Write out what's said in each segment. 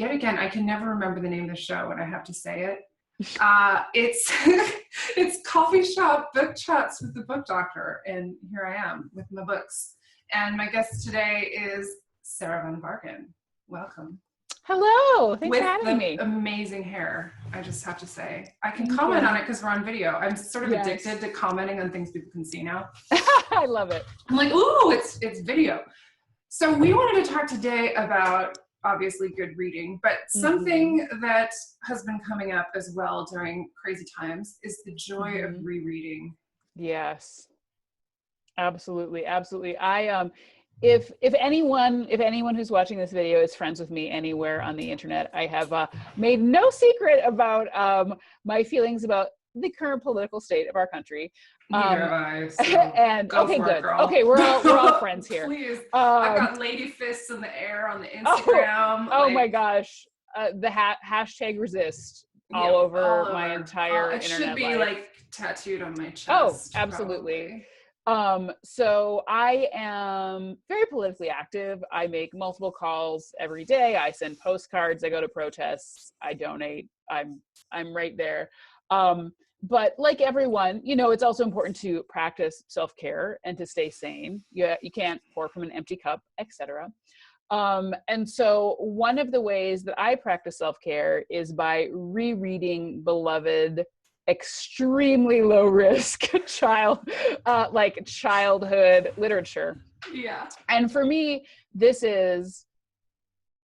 yet again, I can never remember the name of the show and I have to say it. It's it's Coffee Shop Book Chats with the Book Doctor, and here I am with my books. And my guest today is Sarah Van Varken. Welcome. Hello, thanks with for having me. Amazing hair, I just have to say. I can comment on it because we're on video. I'm sort of addicted to commenting on things people can see now. I love it. I'm like, ooh, it's video. So we wanted to talk today about obviously good reading, but something that has been coming up as well during crazy times is the joy of rereading. Yes, absolutely. I if anyone who's watching this video is friends with me anywhere on the internet, I have made no secret about my feelings about the current political state of our country. Neither have I. So and okay, good. Okay, we're all friends here. Please, I've got lady fists in the air on the Instagram. Oh my gosh, the hashtag resist all over my entire it internet should be life. like tattooed on my chest. Oh, absolutely. Probably. So I am very politically active. I make multiple calls every day. I send postcards. I go to protests. I donate. I'm right there. But like everyone, it's also important to practice self-care and to stay sane. You can't pour from an empty cup, etc. And so one of the ways that I practice self-care is by rereading beloved, extremely low risk childhood literature. Yeah. And for me, this is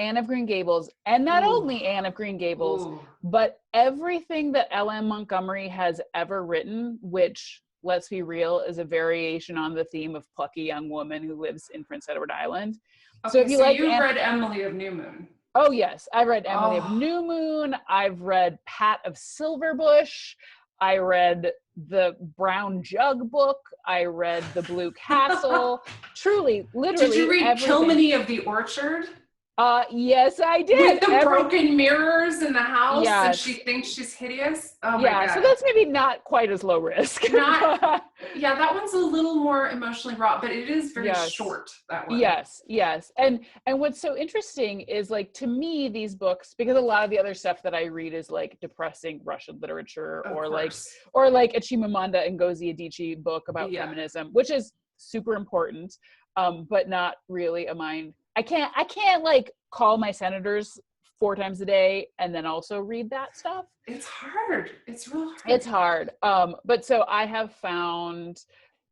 Anne of Green Gables, and not only Anne of Green Gables, but everything that L.M. Montgomery has ever written, which, let's be real, is a variation on the theme of plucky young woman who lives in Prince Edward Island. Okay, so if you you've read Emily of New Moon. Oh yes, I read Emily of New Moon. I've read Pat of Silverbush. I read the Brown Jug book. I read The Blue Castle. Truly, literally. Did you read everything. Kilmeny of the Orchard? Yes, I did. With the broken mirrors in the house, and she thinks she's hideous. Oh my God. So that's maybe not quite as low risk. Yeah, that one's a little more emotionally raw, but it is very short, that one. Yes. And what's so interesting is, like, to me, these books, because a lot of the other stuff that I read is like depressing Russian literature, or like a Chimamanda Ngozi Adichie book about feminism, which is super important, but not really a mind. I can't like call my senators 4 times a day and then also read that stuff. It's hard. It's real hard. It's hard. But so I have found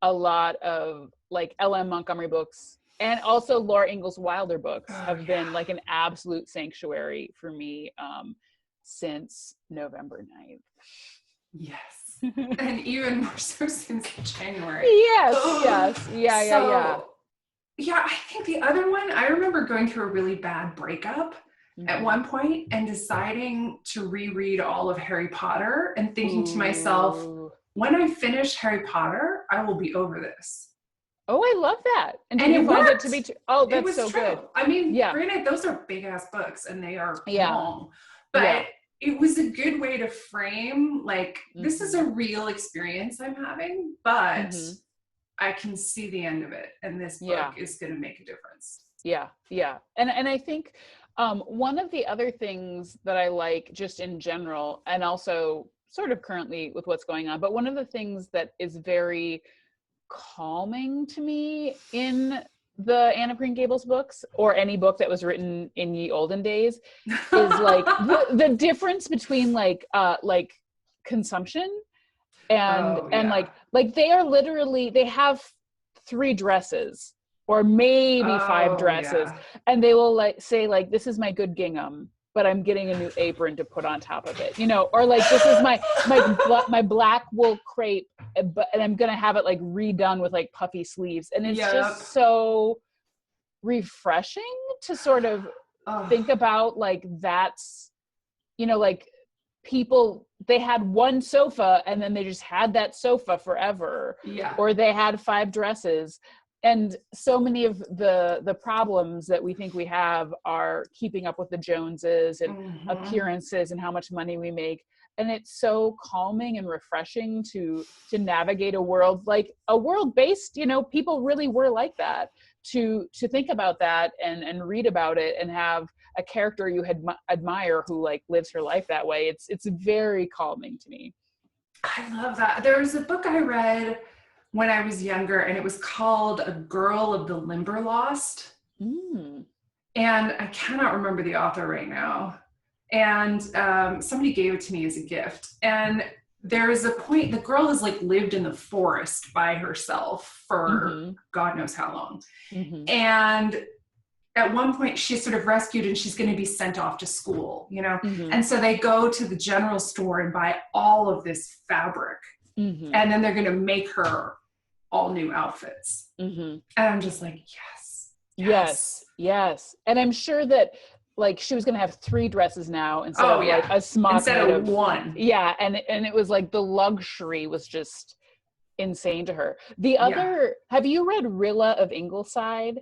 a lot of like L.M. Montgomery books, and also Laura Ingalls Wilder books have been like an absolute sanctuary for me since November 9th. Yes. And even more so since January. Yes. Yeah. Yeah, I think the other one, I remember going through a really bad breakup at one point and deciding to reread all of Harry Potter and thinking to myself, when I finish Harry Potter, I will be over this. Oh, I love that. And it you find worked. It to be true? Oh, that's so true. Good. I mean, granted, those are big ass books and they are long, but it was a good way to frame, like, this is a real experience I'm having, but I can see the end of it, and this book is going to make a difference. Yeah. And I think one of the other things that I like just in general, and also sort of currently with what's going on, but one of the things that is very calming to me in the Anne of Green Gables books, or any book that was written in ye olden days, is like the difference between like consumption and like they are literally, they have 3 dresses or maybe 5 dresses, and they will like say like, this is my good gingham, but I'm getting a new apron to put on top of it, or like, this is my black wool crepe, and I'm gonna have it like redone with like puffy sleeves, and it's just so refreshing to sort of think about like, that's like, people, they had one sofa and then they just had that sofa forever, or they had 5 dresses. And so many of the problems that we think we have are keeping up with the Joneses and appearances and how much money we make. And it's so calming and refreshing to navigate a world based, people really were like that, to think about that and read about it and have a character you admire who like lives her life that way. It's very calming to me. I love that. There was a book I read when I was younger, and it was called A Girl of the Limberlost. And I cannot remember the author right now. And somebody gave it to me as a gift. And there is a point, the girl has like lived in the forest by herself for God knows how long. And at one point she's sort of rescued and she's going to be sent off to school, you know? And so they go to the general store and buy all of this fabric. And then they're going to make her all new outfits. And I'm just like, yes. And I'm sure that like she was going to have 3 dresses now instead of like a smock instead of 1. Yeah. And it was like the luxury was just insane to her. The other, have you read Rilla of Ingleside?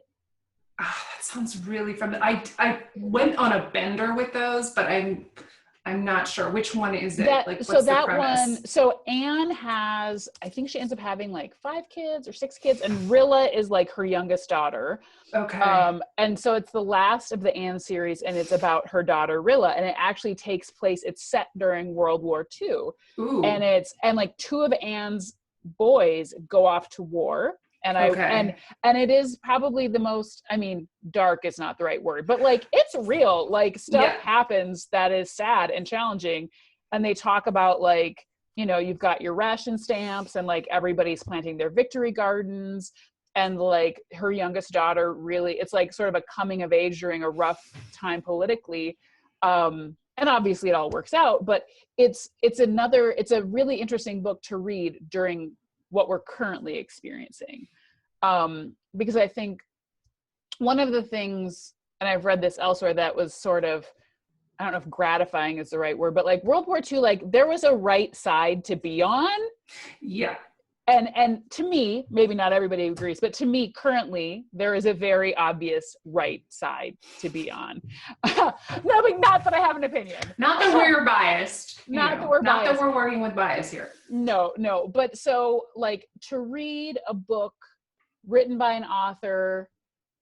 Oh, that sounds really familiar. I went on a bender with those, but I'm not sure which one is it. Like, what's the premise? So Anne has, I think she ends up having like 5 kids or 6 kids, and Rilla is like her youngest daughter. Okay. And so it's the last of the Anne series, and it's about her daughter Rilla, and it actually takes place. It's set during World War II. Ooh. And like 2 of Anne's boys go off to war. And and it is probably the most, I mean, dark is not the right word, but like it's real, like stuff happens that is sad and challenging. And they talk about like, you know, you've got your ration stamps and like everybody's planting their victory gardens. And like her youngest daughter really, it's like sort of a coming of age during a rough time politically. And obviously it all works out, but it's a really interesting book to read during what we're currently experiencing. Because I think one of the things, and I've read this elsewhere, that was sort of, I don't know if gratifying is the right word, but like World War II, like there was a right side to be on. Yeah. And to me, maybe not everybody agrees, but to me currently, there is a very obvious right side to be on. No, but not that I have an opinion. Not that we're biased. Not that we're biased. Not that we're working with bias here. No. But so like to read a book written by an author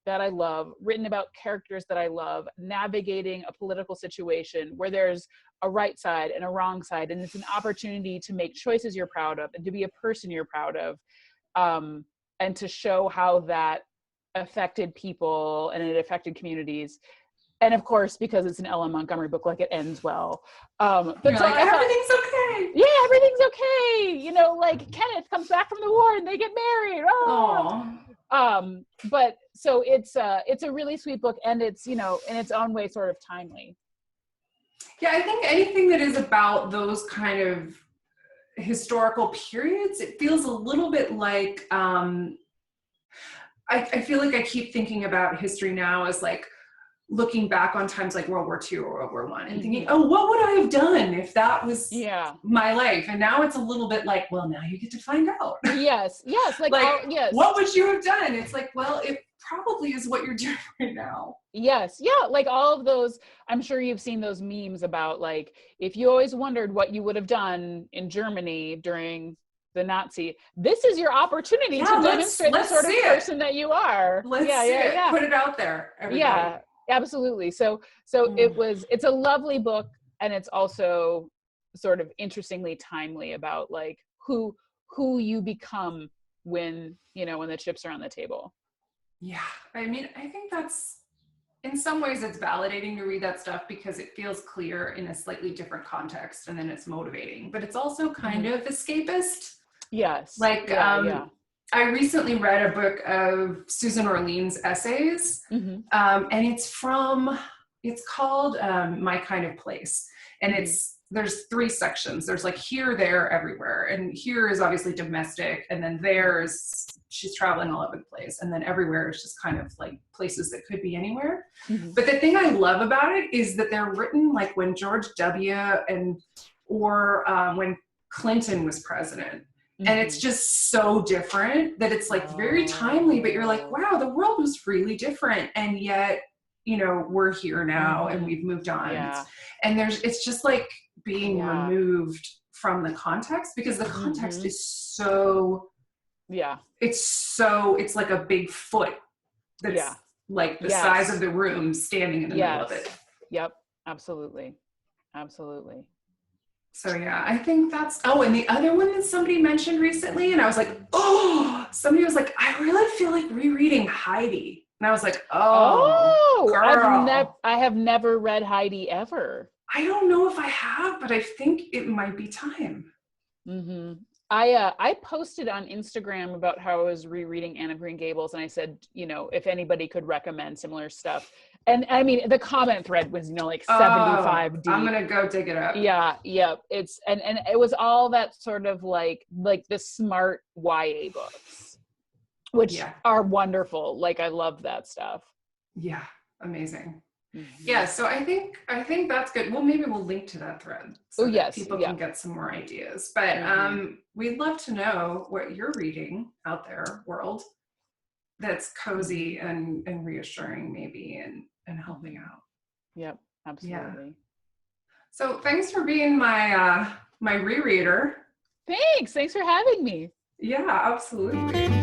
that I love, written about characters that I love, navigating a political situation where there's a right side and a wrong side, and it's an opportunity to make choices you're proud of and to be a person you're proud of, and to show how that affected people and it affected communities. And of course, because it's an Ellen Montgomery book, like it ends well. But you're so like, everything's okay. Yeah, everything's okay. You know, like Kenneth comes back from the war and they get married. But so it's a really sweet book, and it's, you know, in its own way, sort of timely. Yeah, I think anything that is about those kind of historical periods, it feels a little bit like, I feel like I keep thinking about history now as like looking back on times like World War II or World War I and thinking, oh, what would I have done if that was my life? And now it's a little bit like, well, now you get to find out. Yes. Like what would you have done? It's like, well, it probably is what you're doing right now. Yes. Yeah. Like all of those, I'm sure you've seen those memes about like, if you always wondered what you would have done in Germany during the Nazi, this is your opportunity to demonstrate the sort of person that you are. Let's see it. Put it out there, everybody. Yeah, absolutely. So it's a lovely book, and it's also sort of interestingly timely about like who you become when, you know, when the chips are on the table. Yeah. I mean, I think that's, in some ways it's validating to read that stuff because it feels clear in a slightly different context, and then it's motivating, but it's also kind of escapist. Yes. Like, I recently read a book of Susan Orlean's essays, and it's called My Kind of Place. And there's 3 sections. There's like here, there, everywhere. And here is obviously domestic. And then she's traveling all over the place. And then everywhere is just kind of like places that could be anywhere. But the thing I love about it is that they're written like when George W. or when Clinton was president. And it's just so different that it's like very timely, but you're like, wow, the world was really different. And yet, you know, we're here now and we've moved on. Yeah. And it's just like being removed from the context, because the context is so, it's like a big foot that's like the size of the room standing in the middle of it. Yep. Absolutely. Absolutely. So yeah, I think that's, oh, and the other one that somebody mentioned recently, and I was like, oh, somebody was like, I really feel like rereading Heidi. And I was like, oh, girl. I have never read Heidi ever. I don't know if I have, but I think it might be time. Mm-hmm. I posted on Instagram about how I was rereading Anne of Green Gables, and I said, you know, if anybody could recommend similar stuff. And I mean, the comment thread was, you know, like 75 deep. I'm gonna go dig it up. Yeah. It's and it was all that sort of like the smart YA books, which are wonderful. Like, I love that stuff. Yeah, amazing. Mm-hmm. Yeah, so I think that's good. Well, maybe we'll link to that thread so that people can get some more ideas. But we'd love to know what you're reading out there, world, that's cozy and reassuring maybe and helping out. Yep, absolutely. Yeah. So thanks for being my my rereader. Thanks for having me. Yeah, absolutely.